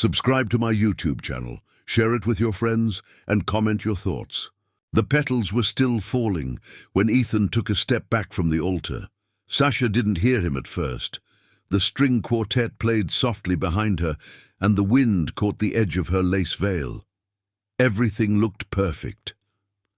Subscribe to my YouTube channel, share it with your friends, and comment your thoughts. The petals were still falling when Ethan took a step back from the altar. Sasha didn't hear him at first. The string quartet played softly behind her, and the wind caught the edge of her lace veil. Everything looked perfect.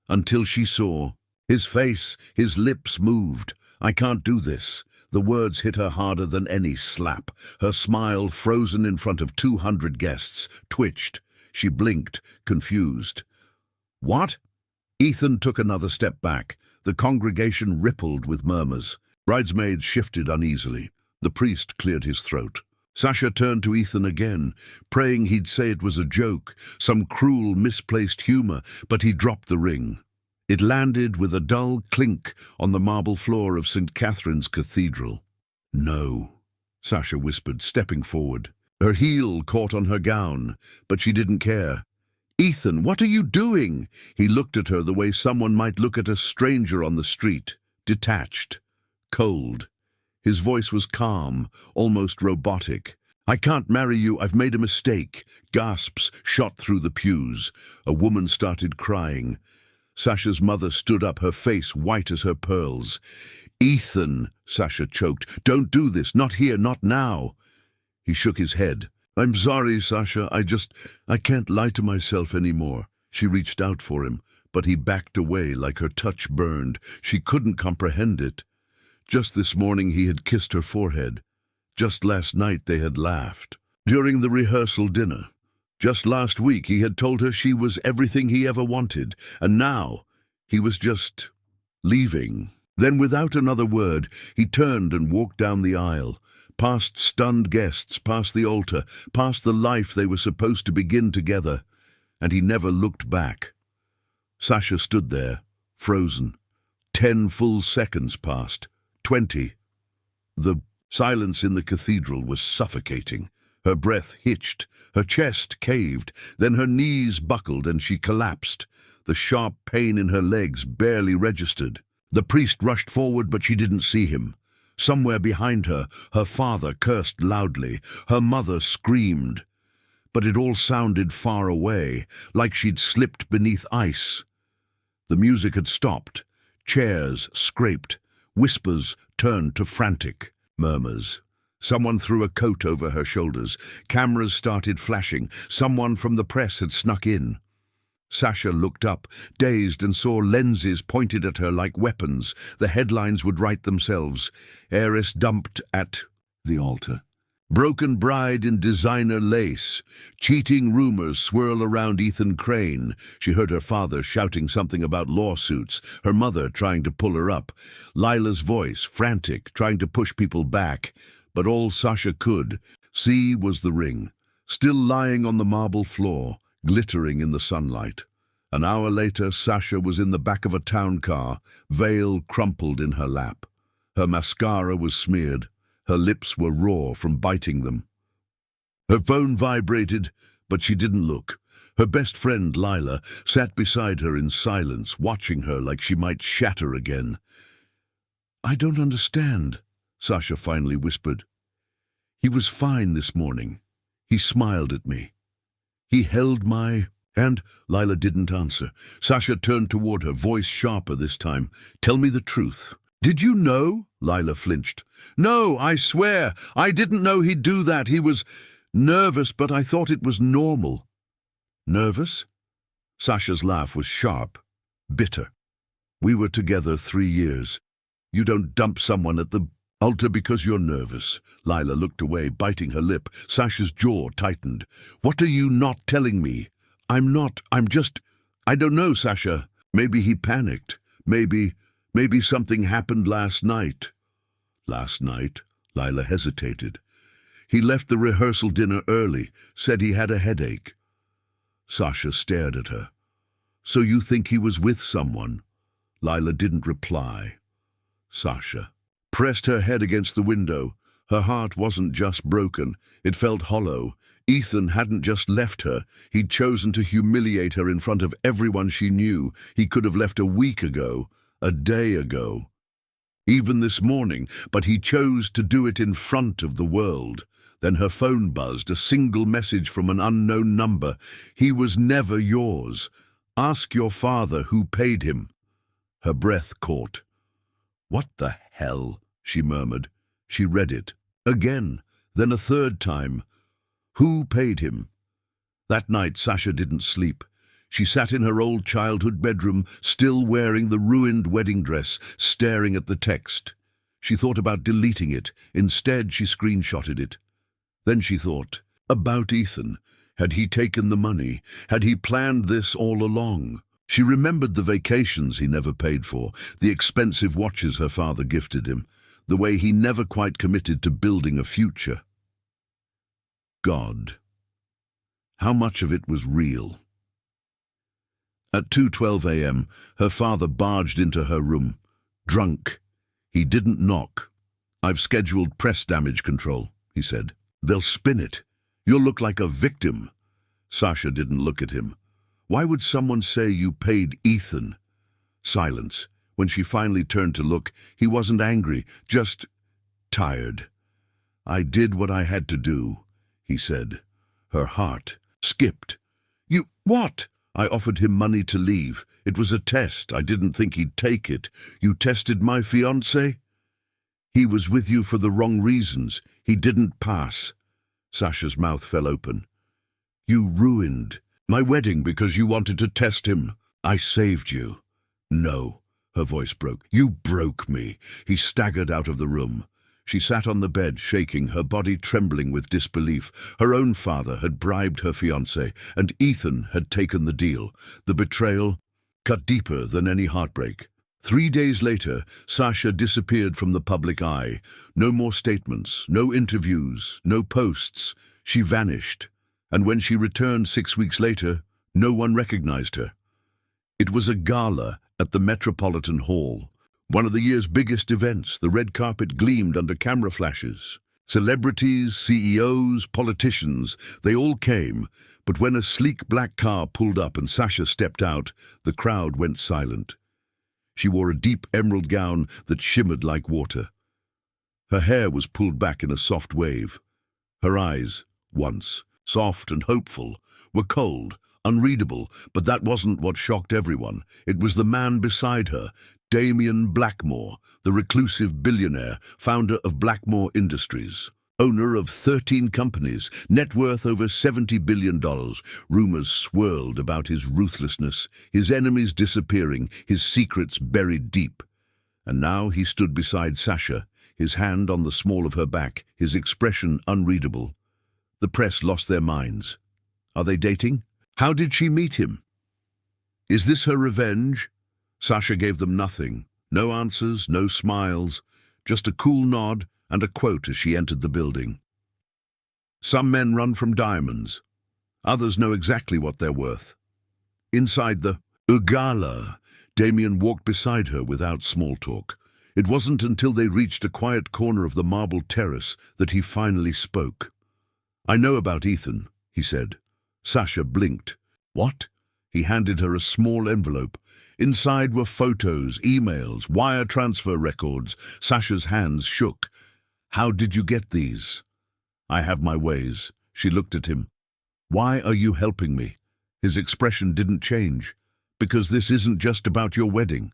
Until she saw his face, his lips moved. "I can't do this." The words hit her harder than any slap. Her smile, frozen in front of 200 guests, twitched. She blinked, confused. "What?" Ethan took another step back. The congregation rippled with murmurs. Bridesmaids shifted uneasily. The priest cleared his throat. Sasha turned to Ethan again, praying he'd say it was a joke, some cruel, misplaced humor, but he dropped the ring. It landed with a dull clink on the marble floor of St. Catherine's Cathedral. "No," Sasha whispered, stepping forward. Her heel caught on her gown, but she didn't care. "Ethan, what are you doing?" He looked at her the way someone might look at a stranger on the street, detached, cold. His voice was calm, almost robotic. "I can't marry you, I've made a mistake." Gasps shot through the pews. A woman started crying. Sasha's mother stood up, her face white as her pearls. "Ethan," Sasha choked, "don't do this, not here, not now." He shook his head. "I'm sorry, Sasha, I can't lie to myself anymore." She reached out for him, but he backed away like her touch burned. She couldn't comprehend it. Just this morning he had kissed her forehead. Just last night they had laughed. During the rehearsal dinner. Just last week he had told her she was everything he ever wanted, and now he was just leaving. Then without another word, he turned and walked down the aisle, past stunned guests, past the altar, past the life they were supposed to begin together, and he never looked back. Sasha stood there, frozen. 10 full seconds passed. 20. The silence in the cathedral was suffocating. Her breath hitched, her chest caved, then her knees buckled and she collapsed. The sharp pain in her legs barely registered. The priest rushed forward, but she didn't see him. Somewhere behind her, her father cursed loudly. Her mother screamed. But it all sounded far away, like she'd slipped beneath ice. The music had stopped. Chairs scraped. Whispers turned to frantic murmurs. Someone threw a coat over her shoulders. Cameras started flashing. Someone from the press had snuck in. Sasha looked up, dazed, and saw lenses pointed at her like weapons. The headlines would write themselves. "Heiress dumped at the altar." "Broken bride in designer lace." Cheating rumors swirl around Ethan Crane. She heard her father shouting something about lawsuits, her mother trying to pull her up. Lila's voice, frantic, trying to push people back. But all Sasha could see was the ring, still lying on the marble floor, glittering in the sunlight. An hour later, Sasha was in the back of a town car, veil crumpled in her lap. Her mascara was smeared. Her lips were raw from biting them. Her phone vibrated, but she didn't look. Her best friend, Lila, sat beside her in silence, watching her like she might shatter again. "I don't understand," Sasha finally whispered. "He was fine this morning. He smiled at me. He held my hand." Lila didn't answer. Sasha turned toward her, voice sharper this time. "Tell me the truth." "Did you know?" Lila flinched. "No, I swear. I didn't know he'd do that. He was nervous, but I thought it was normal." "Nervous?" Sasha's laugh was sharp, bitter. "We were together 3 years. You don't dump someone at the altar because you're nervous." Lila looked away, biting her lip. Sasha's jaw tightened. "What are you not telling me?" I'm just... I don't know, Sasha. Maybe he panicked. Maybe something happened last night." "Last night?" Lila hesitated. "He left the rehearsal dinner early, said he had a headache." Sasha stared at her. "So you think he was with someone?" Lila didn't reply. Sasha pressed her head against the window. Her heart wasn't just broken, it felt hollow. Ethan hadn't just left her. He'd chosen to humiliate her in front of everyone she knew. He could have left a week ago, a day ago, even this morning, but he chose to do it in front of the world. Then her phone buzzed, a single message from an unknown number. "He was never yours. Ask your father who paid him." Her breath caught. "What the hell?" she murmured. She read it. Again, then a third time. Who paid him? That night, Sasha didn't sleep. She sat in her old childhood bedroom, still wearing the ruined wedding dress, staring at the text. She thought about deleting it. Instead, she screenshotted it. Then she thought, about Ethan. Had he taken the money? Had he planned this all along? She remembered the vacations he never paid for, the expensive watches her father gifted him, the way he never quite committed to building a future. God. How much of it was real? At 2:12 a.m., her father barged into her room, drunk. He didn't knock. "I've scheduled press damage control," he said. "They'll spin it. You'll look like a victim." Sasha didn't look at him. Why would someone say you paid Ethan? Silence. When she finally turned to look, he wasn't angry, just tired. "I did what I had to do," he said. Her heart skipped. "You, what?" "I offered him money to leave. It was a test. I didn't think he'd take it. You tested my fiancé? He was with you for the wrong reasons. He didn't pass." Sasha's mouth fell open. "You ruined my wedding because you wanted to test him. I saved you." "No." Her voice broke. "You broke me." He staggered out of the room. She sat on the bed, shaking, her body trembling with disbelief. Her own father had bribed her fiancé, and Ethan had taken the deal. The betrayal cut deeper than any heartbreak. 3 days later, Sasha disappeared from the public eye. No more statements, no interviews, no posts. She vanished. And when she returned 6 weeks later, no one recognized her. It was a gala at the Metropolitan Hall. One of the year's biggest events. The red carpet gleamed under camera flashes. Celebrities, CEOs, politicians, they all came. But when a sleek black car pulled up and Sasha stepped out, the crowd went silent. She wore a deep emerald gown that shimmered like water. Her hair was pulled back in a soft wave. Her eyes, once soft and hopeful, were cold, unreadable, but that wasn't what shocked everyone. It was the man beside her, Damien Blackmore, the reclusive billionaire, founder of Blackmore Industries, owner of 13 companies, net worth over $70 billion. Rumors swirled about his ruthlessness, his enemies disappearing, his secrets buried deep. And now he stood beside Sasha, his hand on the small of her back, his expression unreadable. The press lost their minds. Are they dating? How did she meet him? Is this her revenge? Sasha gave them nothing. No answers, no smiles, just a cool nod and a quote as she entered the building. Some men run from diamonds. Others know exactly what they're worth. Inside the gala, Damien walked beside her without small talk. It wasn't until they reached a quiet corner of the marble terrace that he finally spoke. "I know about Ethan," he said. Sasha blinked. "What?" He handed her a small envelope. Inside were photos, emails, wire transfer records. Sasha's hands shook. "How did you get these?" "I have my ways." She looked at him. "Why are you helping me?" His expression didn't change. "Because this isn't just about your wedding."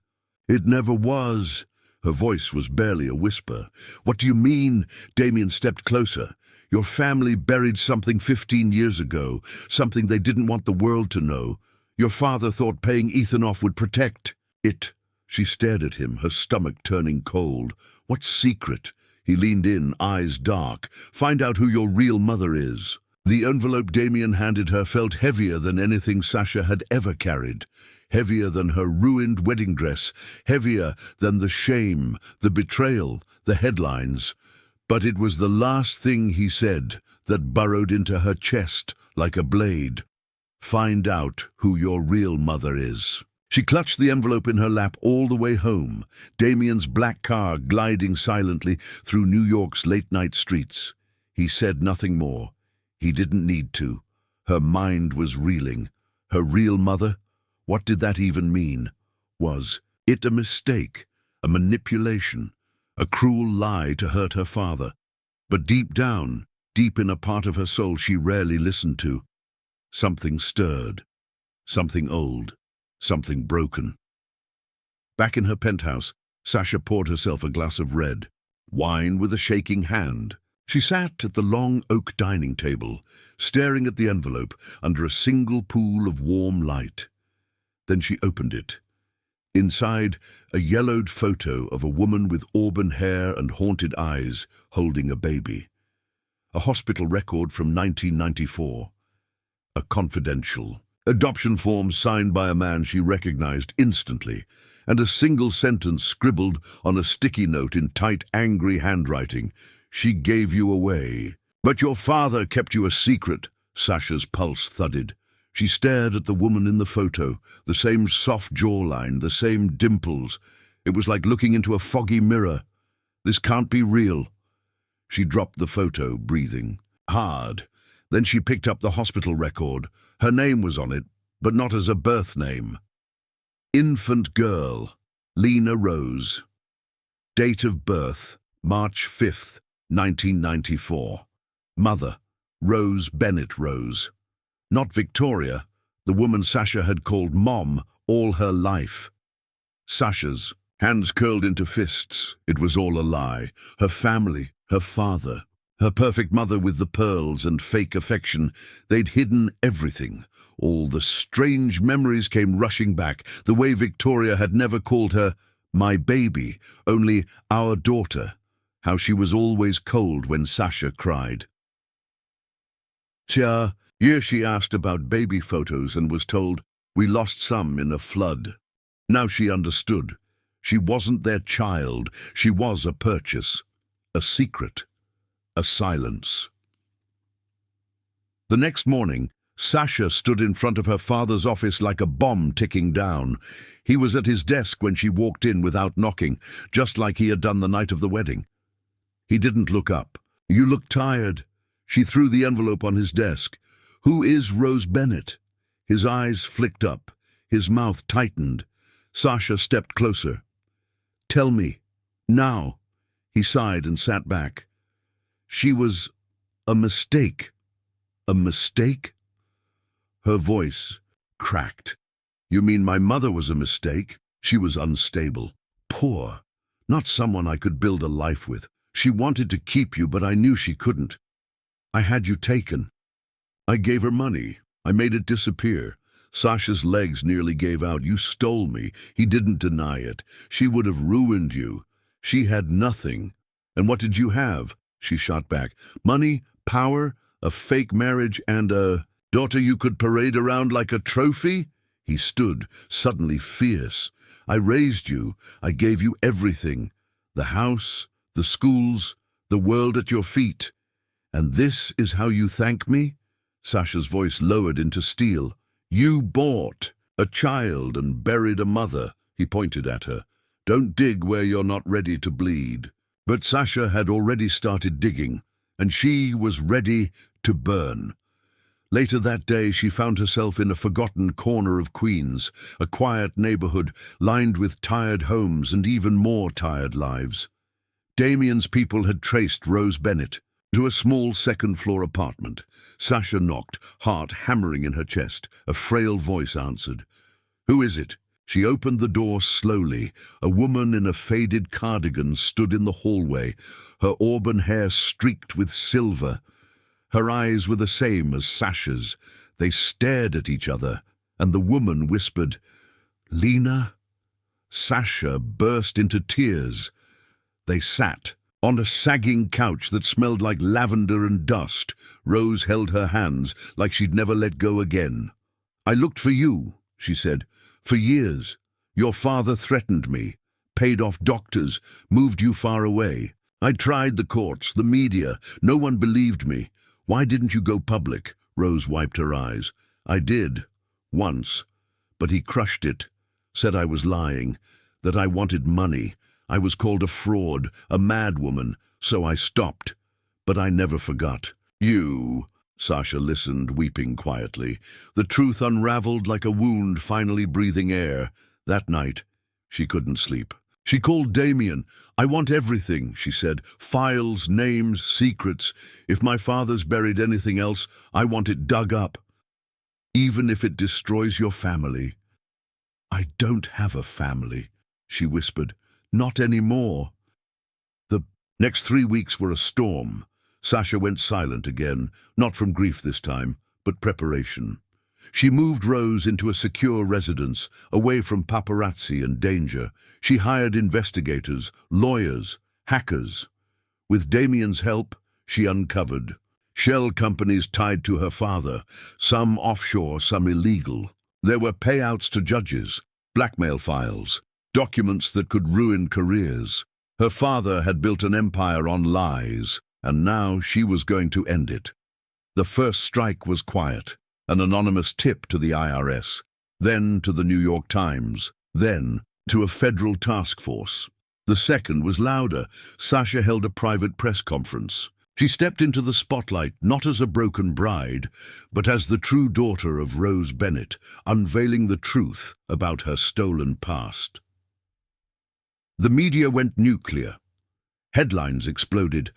"It never was." Her voice was barely a whisper. "What do you mean?" Damien stepped closer. "Your family buried something 15 years ago, something they didn't want the world to know. Your father thought paying Ethan off would protect it." She stared at him, her stomach turning cold. "What secret?" He leaned in, eyes dark. "Find out who your real mother is." The envelope Damien handed her felt heavier than anything Sasha had ever carried. Heavier than her ruined wedding dress, heavier than the shame, the betrayal, the headlines. But it was the last thing he said that burrowed into her chest like a blade. "Find out who your real mother is." She clutched the envelope in her lap all the way home, Damien's black car gliding silently through New York's late-night streets. He said nothing more. He didn't need to. Her mind was reeling. Her real mother? What did that even mean? Was it a mistake, a manipulation, a cruel lie to hurt her father? But deep down, deep in a part of her soul she rarely listened to. Something stirred. Something old. Something broken. Back in her penthouse, Sasha poured herself a glass of red wine with a shaking hand. She sat at the long oak dining table, staring at the envelope under a single pool of warm light. Then she opened it. Inside, a yellowed photo of a woman with auburn hair and haunted eyes holding a baby. A hospital record from 1994. A confidential adoption form signed by a man she recognized instantly, and a single sentence scribbled on a sticky note in tight, angry handwriting. "She gave you away. But your father kept you a secret." Sasha's pulse thudded. She stared at the woman in the photo, the same soft jawline, the same dimples. It was like looking into a foggy mirror. This can't be real. She dropped the photo, breathing hard. Then she picked up the hospital record. Her name was on it, but not as a birth name. Infant girl, Lena Rose. Date of birth, March 5th, 1994. Mother, Rose Bennett Rose. Not Victoria, the woman Sasha had called Mom all her life. Sasha's hands curled into fists. It was all a lie. Her family, her father, her perfect mother with the pearls and fake affection. They'd hidden everything. All the strange memories came rushing back. The way Victoria had never called her my baby, only our daughter. How she was always cold when Sasha cried. Here she asked about baby photos and was told, "We lost some in a flood." Now she understood. She wasn't their child. She was a purchase, a secret, a silence. The next morning, Sasha stood in front of her father's office like a bomb ticking down. He was at his desk when she walked in without knocking, just like he had done the night of the wedding. He didn't look up. "You look tired." She threw the envelope on his desk. "Who is Rose Bennett?" His eyes flicked up. His mouth tightened. Sasha stepped closer. "Tell me. Now." He sighed and sat back. "She was a mistake." "A mistake?" Her voice cracked. "You mean my mother was a mistake? She was unstable. Poor. Not someone I could build a life with. She wanted to keep you, but I knew she couldn't. I had you taken. I gave her money. I made it disappear." Sasha's legs nearly gave out. "You stole me." He didn't deny it. "She would have ruined you. She had nothing." "And what did you have?" She shot back. "Money, power, a fake marriage, and a daughter you could parade around like a trophy?" He stood, suddenly fierce. "I raised you. I gave you everything. The house, the schools, the world at your feet. And this is how you thank me?" Sasha's voice lowered into steel. "You bought a child and buried a mother." He pointed at her. "Don't dig where you're not ready to bleed." But Sasha had already started digging, and she was ready to burn. Later that day, she found herself in a forgotten corner of Queens, a quiet neighborhood lined with tired homes and even more tired lives. Damien's people had traced Rose Bennett to a small second-floor apartment. Sasha knocked, heart hammering in her chest. A frail voice answered. "Who is it?" She opened the door slowly. A woman in a faded cardigan stood in the hallway, her auburn hair streaked with silver. Her eyes were the same as Sasha's. They stared at each other, and the woman whispered, "Lena?" Sasha burst into tears. They sat on a sagging couch that smelled like lavender and dust. Rose held her hands like she'd never let go again. "I looked for you," she said, "for years. Your father threatened me, paid off doctors, moved you far away. I tried the courts, the media. No one believed me. Why didn't you go public?" Rose wiped her eyes. "I did, once, but he crushed it, said I was lying, that I wanted money. I was called a fraud, a madwoman, so I stopped. But I never forgot. You." Sasha listened, weeping quietly. The truth unraveled like a wound finally breathing air. That night, she couldn't sleep. She called Damien. "I want everything," she said. "Files, names, secrets. If my father's buried anything else, I want it dug up. Even if it destroys your family." "I don't have a family," she whispered. "Not anymore." The next 3 weeks were a storm. Sasha went silent again, not from grief this time, but preparation. She moved Rose into a secure residence, away from paparazzi and danger. She hired investigators, lawyers, hackers. With Damien's help, she uncovered shell companies tied to her father, some offshore, some illegal. There were payouts to judges, blackmail files, documents that could ruin careers. Her father had built an empire on lies, and now she was going to end it. The first strike was quiet. An anonymous tip to the IRS, then to the New York Times, then to a federal task force. The second was louder. Sasha held a private press conference. She stepped into the spotlight not as a broken bride, but as the true daughter of Rose Bennett, unveiling the truth about her stolen past. The media went nuclear. Headlines exploded.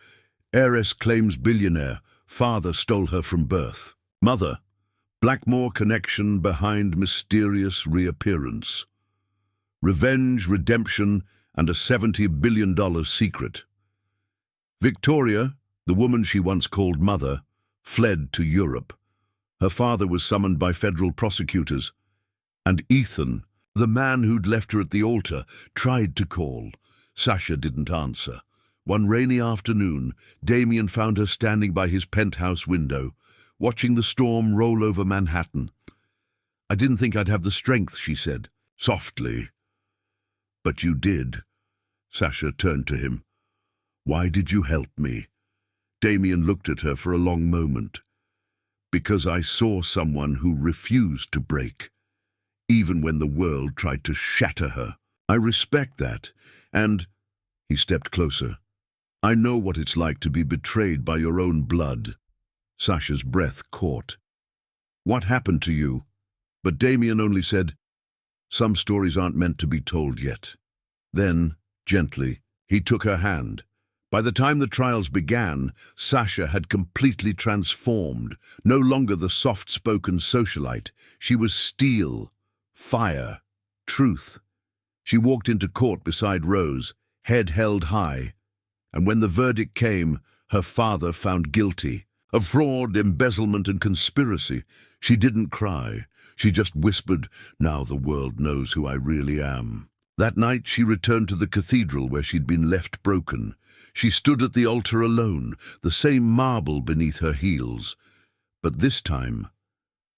Heiress claims billionaire. Father stole her from birth. Mother. Blackmore connection behind mysterious reappearance. Revenge, redemption, and a $70 billion secret. Victoria, the woman she once called mother, fled to Europe. Her father was summoned by federal prosecutors. And Ethan, the man who'd left her at the altar, tried to call. Sasha didn't answer. One rainy afternoon, Damien found her standing by his penthouse window, watching the storm roll over Manhattan. "I didn't think I'd have the strength," she said, softly. "But you did." Sasha turned to him. "Why did you help me?" Damien looked at her for a long moment. "Because I saw someone who refused to break, even when the world tried to shatter her. I respect that, and—" he stepped closer. "I know what it's like to be betrayed by your own blood." Sasha's breath caught. "What happened to you?" But Damien only said, "Some stories aren't meant to be told yet." Then, gently, he took her hand. By the time the trials began, Sasha had completely transformed. No longer the soft-spoken socialite. She was steel, fire, truth. She walked into court beside Rose, head held high. And when the verdict came, her father found guilty of fraud, embezzlement, and conspiracy. She didn't cry. She just whispered, "Now the world knows who I really am." That night she returned to the cathedral where she'd been left broken. She stood at the altar alone, the same marble beneath her heels. But this time,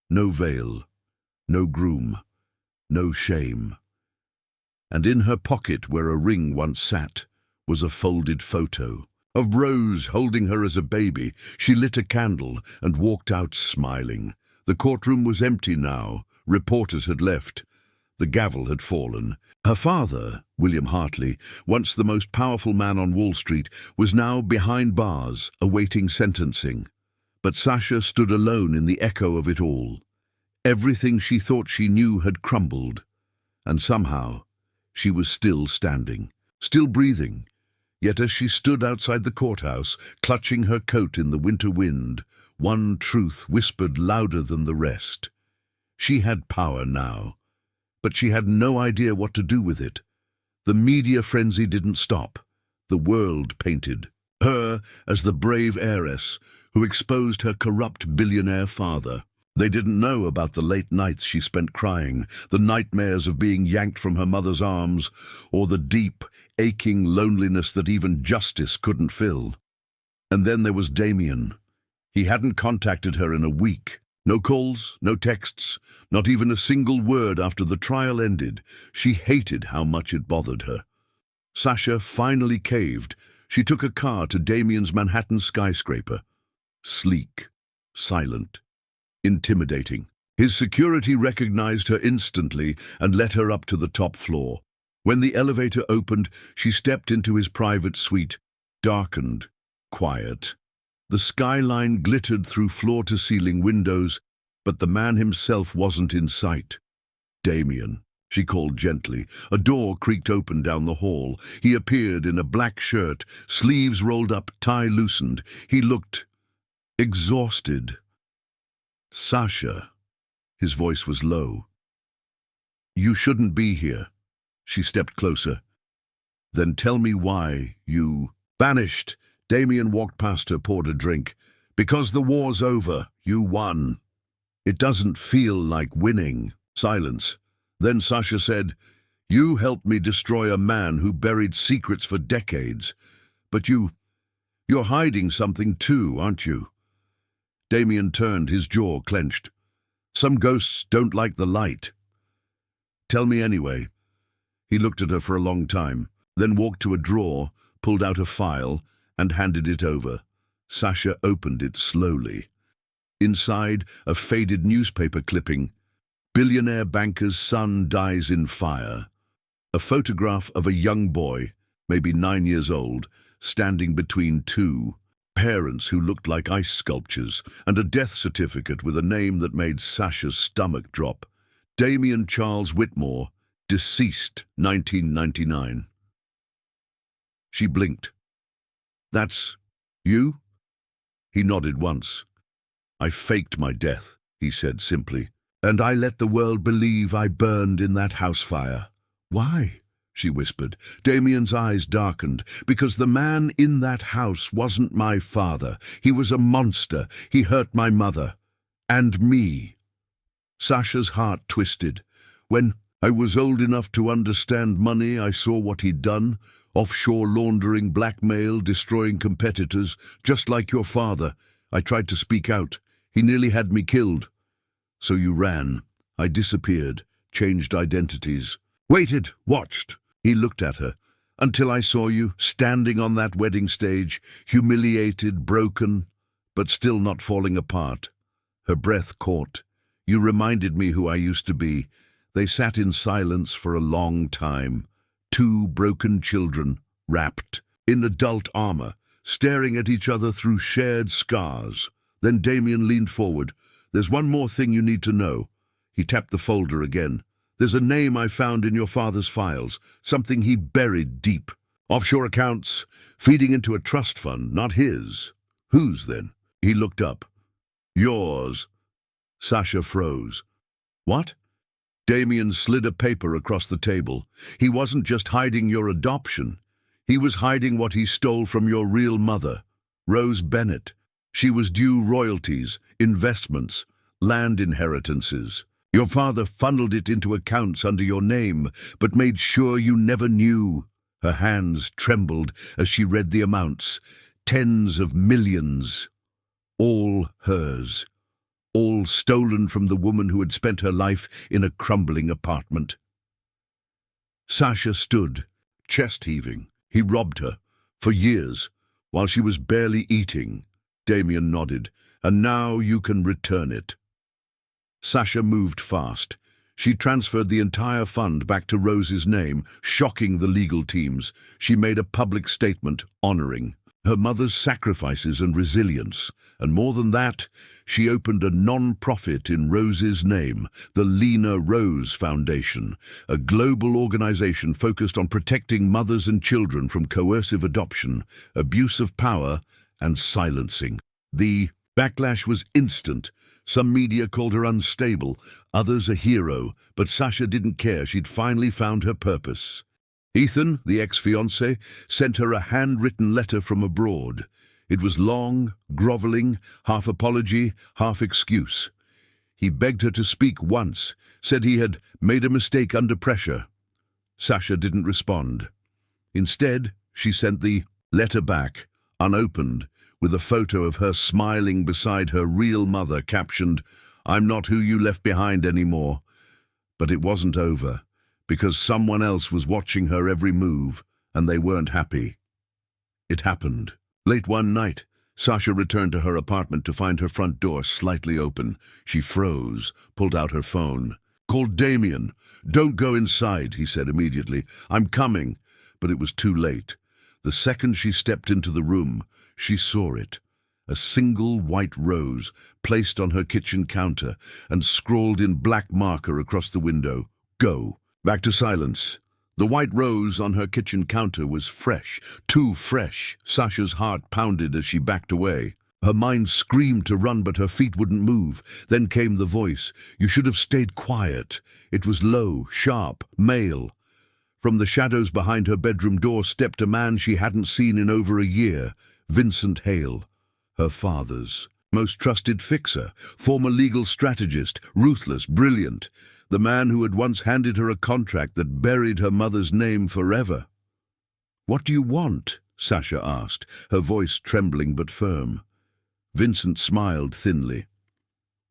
no veil, no groom, no shame. And in her pocket, where a ring once sat, was a folded photo of Rose holding her as a baby. She lit a candle and walked out smiling. The courtroom was empty now. Reporters had left. The gavel had fallen. Her father, William Hartley, once the most powerful man on Wall Street, was now behind bars, awaiting sentencing. But Sasha stood alone in the echo of it all. Everything she thought she knew had crumbled. And somehow, she was still standing, still breathing. Yet as she stood outside the courthouse, clutching her coat in the winter wind, one truth whispered louder than the rest. She had power now, but she had no idea what to do with it. The media frenzy didn't stop. The world painted her as the brave heiress who exposed her corrupt billionaire father. They didn't know about the late nights she spent crying, the nightmares of being yanked from her mother's arms, or the deep, aching loneliness that even justice couldn't fill. And then there was Damien. He hadn't contacted her in a week. No calls, no texts, not even a single word after the trial ended. She hated how much it bothered her. Sasha finally caved. She took a car to Damien's Manhattan skyscraper. Sleek, silent, intimidating. His security recognized her instantly and let her up to the top floor. When the elevator opened, she stepped into his private suite, darkened, quiet. The skyline glittered through floor-to-ceiling windows, but the man himself wasn't in sight. Damien. she called gently. A door creaked open down the hall. He appeared in a black shirt, sleeves rolled up, tie loosened. He looked exhausted. "Sasha." His voice was low. "You shouldn't be here." She stepped closer. "Then tell me why you—" "Banished." Damien walked past her, poured a drink. "Because the war's over. You won." "It doesn't feel like winning." Silence. Then Sasha said, "You helped me destroy a man who buried secrets for decades. But you're hiding something too, aren't you?" Damien turned, his jaw clenched. "Some ghosts don't like the light." "Tell me anyway." He looked at her for a long time, then walked to a drawer, pulled out a file, and handed it over. Sasha opened it slowly. Inside, a faded newspaper clipping. "Billionaire banker's son dies in fire." A photograph of a young boy, maybe 9 years old, standing between two parents who looked like ice sculptures, and a death certificate with a name that made Sasha's stomach drop. Damien Charles Whitmore, deceased, 1999. She blinked. "That's you?" He nodded once. "I faked my death," he said simply, "and I let the world believe I burned in that house fire." "Why?" she whispered. Damien's eyes darkened. "Because the man in that house wasn't my father. He was a monster. He hurt my mother. And me." Sasha's heart twisted. "When I was old enough to understand money, I saw what he'd done. Offshore laundering, blackmail, destroying competitors, just like your father. I tried to speak out. He nearly had me killed. So you ran. I disappeared, changed identities. Waited, watched." He looked at her. "Until I saw you, standing on that wedding stage, humiliated, broken, but still not falling apart." Her breath caught. "You reminded me who I used to be." They sat in silence for a long time. Two broken children, wrapped in adult armor, staring at each other through shared scars. Then Damien leaned forward. "There's one more thing you need to know." He tapped the folder again. "There's a name I found in your father's files, something he buried deep. Offshore accounts, feeding into a trust fund, not his." "Whose, then?" He looked up. "Yours." Sasha froze. "What?" Damien slid a paper across the table. "He wasn't just hiding your adoption. He was hiding what he stole from your real mother, Rose Bennett. She was due royalties, investments, land inheritances. Your father funneled it into accounts under your name, but made sure you never knew." Her hands trembled as she read the amounts. Tens of millions. All hers. All stolen from the woman who had spent her life in a crumbling apartment. Sasha stood, chest heaving. He robbed her, for years, while she was barely eating. Damien nodded. "And now you can return it." Sasha moved fast. She transferred the entire fund back to Rose's name, shocking the legal teams. She made a public statement honoring her mother's sacrifices and resilience. And more than that, she opened a non-profit in Rose's name, the Lena Rose Foundation, a global organization focused on protecting mothers and children from coercive adoption, abuse of power, and silencing. The backlash was instant. Some media called her unstable, others a hero, but Sasha didn't care. She'd finally found her purpose. Ethan, the ex-fiancé, sent her a handwritten letter from abroad. It was long, groveling, half apology, half excuse. He begged her to speak once, said he had made a mistake under pressure. Sasha didn't respond. Instead, she sent the letter back, unopened, with a photo of her smiling beside her real mother, captioned, "I'm not who you left behind anymore." But it wasn't over, because someone else was watching her every move, and they weren't happy. It happened. Late one night, Sasha returned to her apartment to find her front door slightly open. She froze, pulled out her phone. "Called Damien. Don't go inside," he said immediately. "I'm coming." But it was too late. The second she stepped into the room, she saw it. A single white rose placed on her kitchen counter and scrawled in black marker across the window, "Go." Back to silence. The white rose on her kitchen counter was fresh, too fresh. Sasha's heart pounded as she backed away. Her mind screamed to run, but her feet wouldn't move. Then came the voice. You should have stayed quiet. It was low, sharp, male. From the shadows behind her bedroom door stepped a man she hadn't seen in over a year. Vincent Hale, her father's most trusted fixer, former legal strategist, ruthless, brilliant. The man who had once handed her a contract that buried her mother's name forever. What do you want? Sasha asked, her voice trembling but firm. Vincent smiled thinly.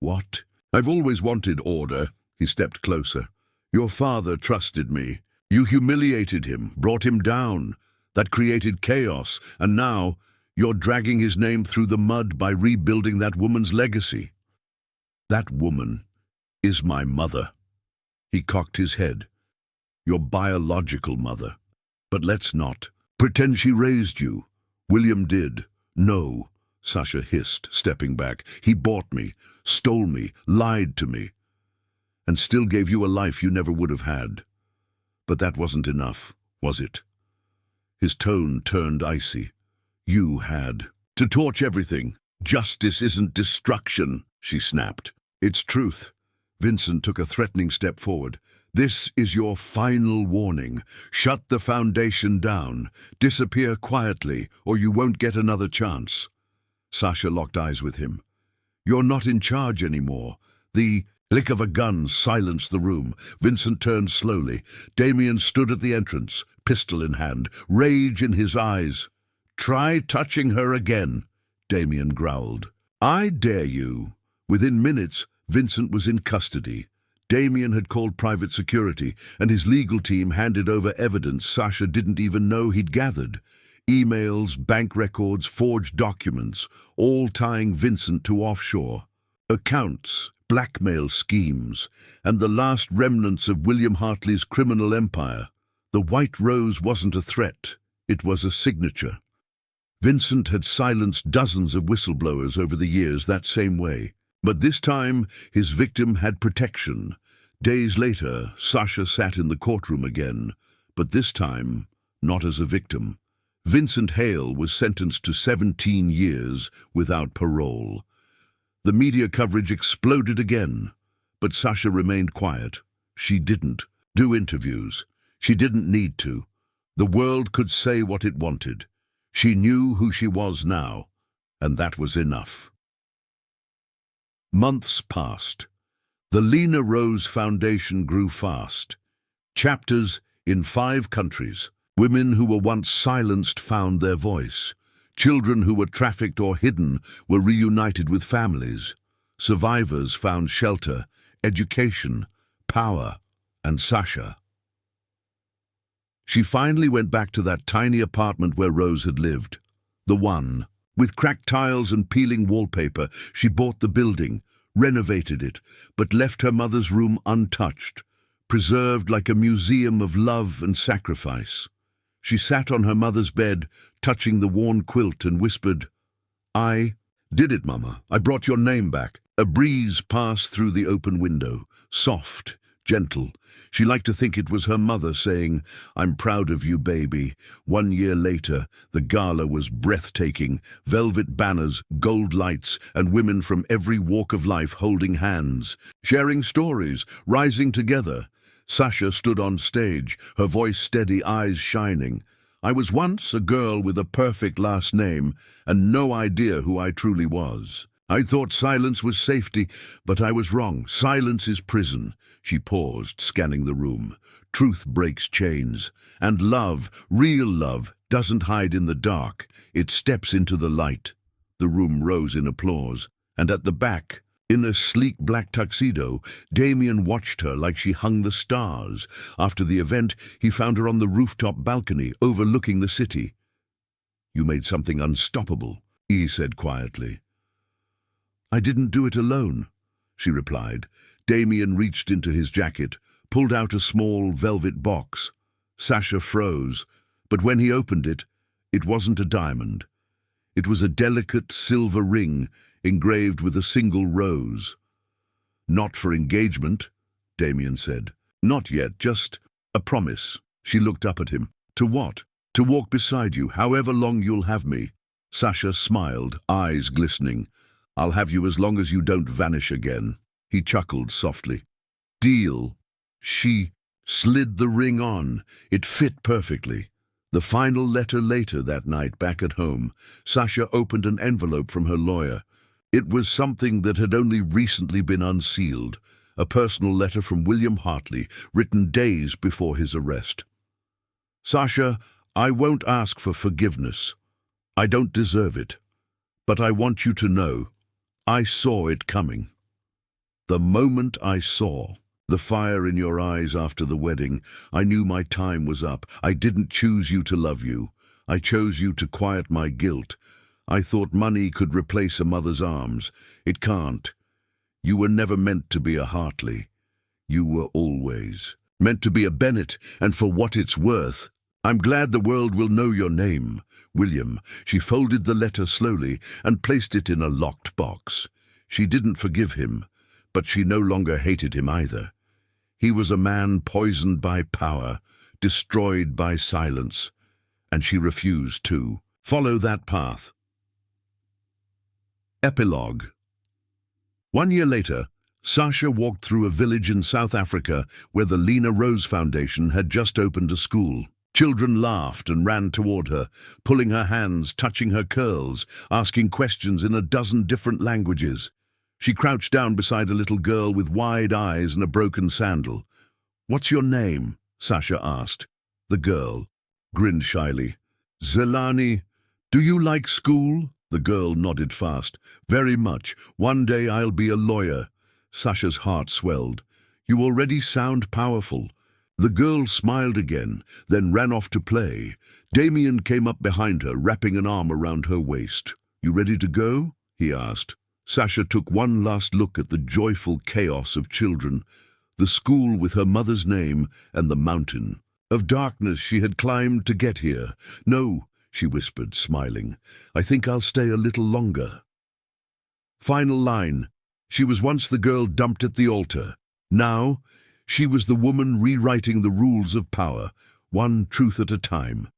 What? I've always wanted order. He stepped closer. Your father trusted me. You humiliated him, brought him down. That created chaos, and now you're dragging his name through the mud by rebuilding that woman's legacy. That woman is my mother. He cocked his head. Your biological mother. But let's not pretend she raised you. William did. No, Sasha hissed, stepping back. He bought me, stole me, lied to me, and still gave you a life you never would have had. But that wasn't enough, was it? His tone turned icy. You had to torch everything. Justice isn't destruction, she snapped. It's truth. Vincent took a threatening step forward. This is your final warning. Shut the foundation down. Disappear quietly, or you won't get another chance. Sasha locked eyes with him. You're not in charge anymore. The click of a gun silenced the room. Vincent turned slowly. Damien stood at the entrance, pistol in hand, rage in his eyes. Try touching her again, Damien growled. I dare you. Within minutes, Vincent was in custody. Damien had called private security, and his legal team handed over evidence Sasha didn't even know he'd gathered. Emails, bank records, forged documents, all tying Vincent to offshore. Accounts, blackmail schemes, and the last remnants of William Hartley's criminal empire. The white rose wasn't a threat, it was a signature. Vincent had silenced dozens of whistleblowers over the years that same way. But this time, his victim had protection. Days later, Sasha sat in the courtroom again, but this time, not as a victim. Vincent Hale was sentenced to 17 years without parole. The media coverage exploded again, but Sasha remained quiet. She didn't do interviews. She didn't need to. The world could say what it wanted. She knew who she was now, and that was enough. Months passed. The Lena Rose Foundation grew fast. Chapters in 5 countries. Women who were once silenced found their voice. Children who were trafficked or hidden were reunited with families. Survivors found shelter, education, power, and Sasha. She finally went back to that tiny apartment where Rose had lived. The one. With cracked tiles and peeling wallpaper, she bought the building, renovated it, but left her mother's room untouched, preserved like a museum of love and sacrifice. She sat on her mother's bed, touching the worn quilt, and whispered, I did it, Mama. I brought your name back. A breeze passed through the open window, soft, gentle. She liked to think it was her mother saying, I'm proud of you, baby. 1 year later, the gala was breathtaking. Velvet banners, gold lights, and women from every walk of life holding hands, sharing stories, rising together. Sasha stood on stage, her voice steady, eyes shining. I was once a girl with a perfect last name and no idea who I truly was. I thought silence was safety, but I was wrong. Silence is prison. She paused, scanning the room. Truth breaks chains. And love, real love, doesn't hide in the dark. It steps into the light. The room rose in applause. And at the back, in a sleek black tuxedo, Damien watched her like she hung the stars. After the event, he found her on the rooftop balcony, overlooking the city. You made something unstoppable, he said quietly. I didn't do it alone, she replied. Damien reached into his jacket, pulled out a small velvet box. Sasha froze, but when he opened it, it wasn't a diamond. It was a delicate silver ring engraved with a single rose. Not for engagement, Damien said. Not yet, just a promise. She looked up at him. To what? To walk beside you, however long you'll have me. Sasha smiled, eyes glistening. I'll have you as long as you don't vanish again. He chuckled softly. Deal. She slid the ring on. It fit perfectly. The final letter later that night, back at home, Sasha opened an envelope from her lawyer. It was something that had only recently been unsealed, a personal letter from William Hartley, written days before his arrest. Sasha, I won't ask for forgiveness. I don't deserve it. But I want you to know, I saw it coming. The moment I saw the fire in your eyes after the wedding, I knew my time was up. I didn't choose you to love you. I chose you to quiet my guilt. I thought money could replace a mother's arms. It can't. You were never meant to be a Hartley. You were always meant to be a Bennett, and for what it's worth, I'm glad the world will know your name, William. She folded the letter slowly and placed it in a locked box. She didn't forgive him, but she no longer hated him either. He was a man poisoned by power, destroyed by silence, and she refused to follow that path. Epilogue. 1 year later, Sasha walked through a village in South Africa where the Lena Rose Foundation had just opened a school. Children laughed and ran toward her, pulling her hands, touching her curls, asking questions in a dozen different languages. She crouched down beside a little girl with wide eyes and a broken sandal. What's your name? Sasha asked. The girl grinned shyly. Zelani. Do you like school? The girl nodded fast. Very much. One day I'll be a lawyer. Sasha's heart swelled. You already sound powerful. The girl smiled again, then ran off to play. Damien came up behind her, wrapping an arm around her waist. You ready to go? He asked. Sasha took one last look at the joyful chaos of children, the school with her mother's name, and the mountain of darkness she had climbed to get here. No, she whispered, smiling. I think I'll stay a little longer. Final line. She was once the girl dumped at the altar. Now, she was the woman rewriting the rules of power, one truth at a time.